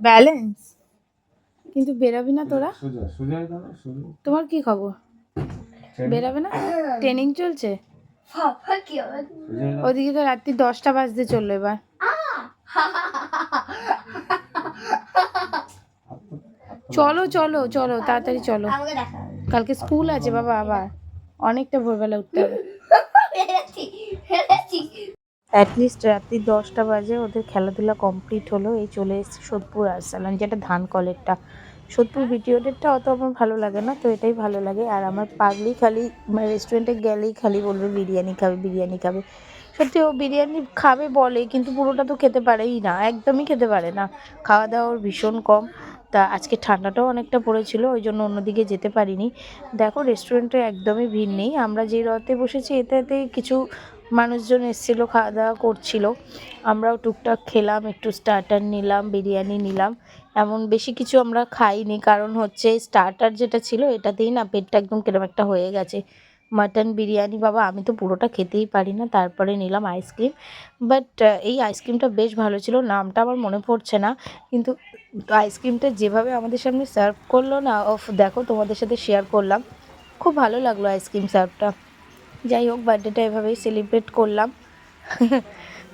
Balance কিন্তু বেরাবি না তোরা? তোমার কি খবর? বেরাবে না? ট্রেনিং চলছে? ওদিকে তো রাত্রি 10টা বাজতে চললো এবার। চলো চলো চলো তাড়াতাড়ি চলো, কালকে স্কুল আছে বাবা, আবার অনেকটা ভোরবেলা উঠতে হবে। অ্যাটলিস্ট রাত্রি 10টা বাজে ওদের খেলাধুলা কমপ্লিট হলো, এই চলে এসেছি সোদপুর আরসালান, যেটা ধান কলেরটা। সোদপুর বিটিওডেরটা অত আমার ভালো লাগে না, তো এটাই ভালো লাগে। আর আমার পাগলি খালি রেস্টুরেন্টে গেলেই খালি বলবে বিরিয়ানি খাবে বিরিয়ানি খাবে। সত্যি ও বিরিয়ানি খাবে বলে, কিন্তু পুরোটা তো খেতে পারেই না, একদমই খেতে পারে না, খাওয়া দাওয়া ওর ভীষণ কম। তা আজকে ঠান্ডাটাও অনেকটা পড়েছিল, ওই জন্য অন্যদিকে যেতে পারিনি। দেখো রেস্টুরেন্টে একদমই ভিড় নেই, আমরা যে রথে বসেছি এটাতে কিছু মানুষজন এসেছিলো, খাওয়া দাওয়া করছিল, আমরাও টুকটাক খেলাম, একটু স্টার্টার নিলাম, বিরিয়ানি নিলাম। এমন বেশি কিছু আমরা খাইনি, কারণ হচ্ছে স্টার্টার যেটা ছিল এটাতেই না পেটটা একদম কিরম একটা হয়ে গেছে। মাটন বিরিয়ানি বাবা আমি তো পুরোটা খেতেই পারি না। তারপরে নিলাম আইসক্রিম, বাট এই আইসক্রিমটা বেশ ভালো ছিল, নামটা আমার মনে পড়ছে না, কিন্তু আইসক্রিমটা যেভাবে আমাদের সামনে সার্ভ করলো না, অফ দেখো তোমাদের সাথে শেয়ার করলাম, খুব ভালো লাগলো আইসক্রিম সার্ভটা। যাই হোক বার্থডেটা এভাবেই সেলিব্রেট করলাম।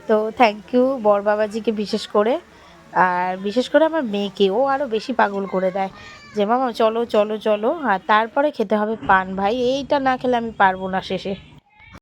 তো থ্যাংক ইউ বর বাবাজিকে বিশেষ করে, আর বিশেষ করে আমার মেয়েকে, ও আরও বেশি পাগল করে দেয় যে মামা চলো চলো চলো, আর তারপরে খেতে হবে পান, ভাই এইটা না খেলে আমি পারবো না শেষে।